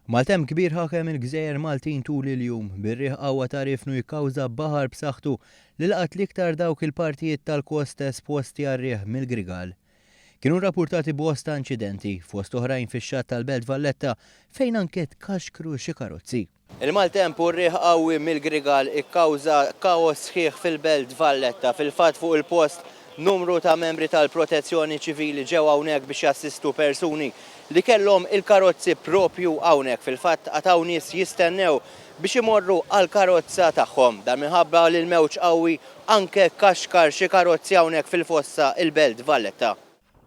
Maltem kbir ħakem il-Gżejjer Maltin tul il-jum bir-riħ qawwa ta' rifnu jikkawża baħar b'saħħtu li laqat l-iktar dawk il-partijiet tal-kost esposti għar-riħ mill-Grigal. Kienu rrappurtati bosta inċidenti fost oħrajn fix-xatt tal-Belt Valletta fejn anke tkaxkru xi karozzi. Il-maltemp u r-riħ qawwi mill-Grigal ikkawża kaos sħiħ fil-Belt Valletta. Fil-fatt fuq il-post numru ta' membri tal-Protezzjoni Ċivili ġew hawnhekk biex jassistu persuni li kellhom il-karozzi propju hawnhekk. Fil-fatt għataw nies jistennew biex imorru għall-karozza tagħhom. Dan minħabba li l-mewġ qawwi anke kaxkar xi karozzi hawnhekk fil-fossa il-Belt Valletta.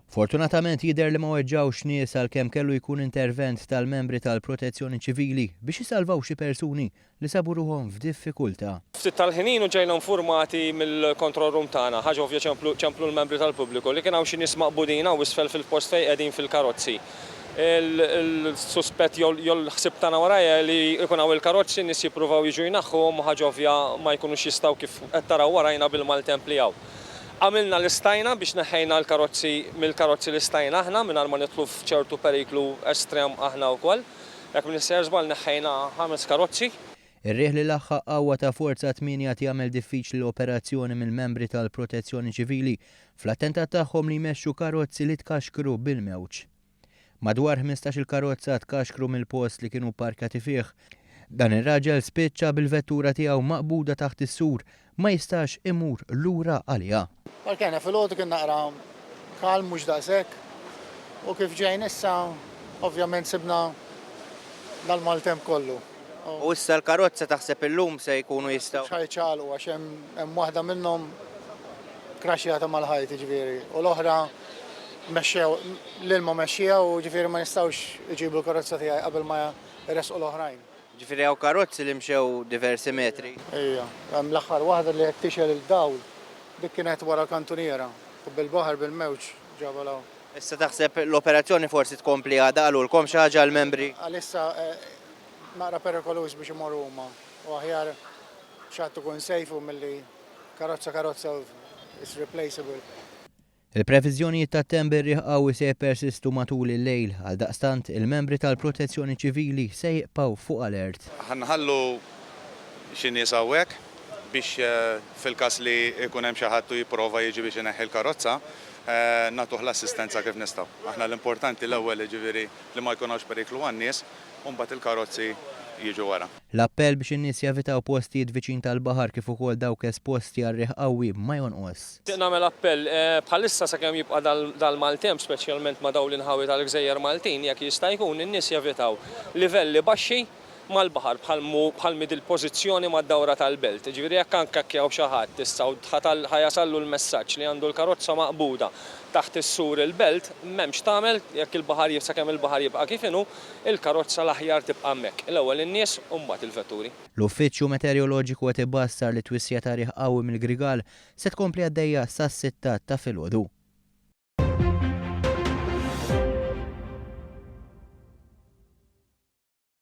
Fortunatament jidher li ma weġġawx nies għalkemm kellu jkun intervent tal-membri tal-Protezzjoni Ċivili biex jisalvaw xi persuni li sabu ruhom f'diffikultà. Ftit tal-ħinin u ġejna informati mill-control room tagħna, ħaġa ovvja ċemplu l-membri tal-pubbliku li kien hawn xi nies maqbudin u isfel fil-post fejn qegħdin fil-karozzi. Il-suspett jew l-ħsieb tagħna warajja li jkun hawn il-karozzi nies jippruvaw jiġu jnaħħuhom ħaġa ovvja ma jkunux jistgħu kif qed taraw warajna bil-maltemp li hawn. Għamilna l-istajna biex neħħejna l-karozzi mill-karozzi l-istajna aħna mingħajr ma nidħlu f'ċertu periklu estrem aħna wkoll. Jekk minister żball neħħejna 5 karozzi. Ir-riħ li laħħaq qawwa ta' forza 8 jagħmel diffiċli l-operazzjoni mill-membri tal-Protezzjoni Ċivili fl-attentat tagħhom li jmexxu karozzi li tkaxkru bil-mewġ. Madwar 15 karozza tkaxkru mill-post li kienu parkati fih. Dan ir-raġel spiċċa bil-vettura tiegħu maqbuda taħt is-sur ma jistax imur lura għaliha. Kena fil-ħodu kien naqra kalm mhux daqshekk u kif ġejn issa ovvjament sibna dal-maltemp kollu. U issa l-karozza taħseb illum se jkunu jistgħu. Xajċalu għax hemm waħda minnhom kraxjata mal-ħajt ġifieri u l-oħra mexxew l-ilma mexxija u ġifieri ma nistgħux iġibu l-karozza tiegħi qabel ma jresqu l-oħrajn. Ġifieri hawn karozzi li mxew diversi metri. Ejja, hemm l-aħħar waħda li qed tixel il-dawl dik kienet wara kantuniera u bil-baħar bil-mewġ ġabalaw. Issa taħseb l-operazzjoni forsi tkompli għadha għalulkom xi ħaġa l-membri? Għalissa naqra perikolus biex imorru huma u aħjar xatt ikun sejfu milli karozza is replaceable. Il-previżjonijiet tat-temp ir-riħ qawwi se jippersistu matul il-lejl għal daqstant il-membri tal-Protezzjoni Ċivili se jibqgħu fuq alert. Ħanħallu xi nies hawnhekk biex fil-każ li jkun hemm xi ħadd jipprova jiġi biex ineħħi l-karozza nagħtuh l-assistenza kif nistgħu. Aħna l-importanti l-ewwel jiġifieri li ma jkunx periklu għan-nies u mbagħad il-karozzi jiġu wara. L-appell biex in-nies javitaw postijiet viċin tal-baħar kif ukoll dawk esposti għar-riħ qawwi ma jonqos. Nagħmel appell bħalissa sakemm jibqa' dal-maltemp speċjalment ma' dawn l-inħawi tal-Gżejjer Maltin jekk jista' jkun in-nies javitaw livelli baxxi mal-baħar bħal mid il-pożizzjoni mad-dawra tal-belt. Ġifieri jekk anke kkjaw xi ħadd tistgħu ħajasallu l-messaġġ li għandu l-karozza maqbuda taħt is-sur il-belt m'hemmx tagħmel jekk il-baħar sakemm il-baħar jibqa' kif inhu, il-karozza l-aħjar tibqa' hemmhekk. L-ewwel in-nies u mbagħad il-vetturi. L-Uffiċċju Meteoroloġiku qed ibassar li twissija ta' riħ qawwi mill-Grigal se tkompli għaddejja sas-6 ta' filgħodu.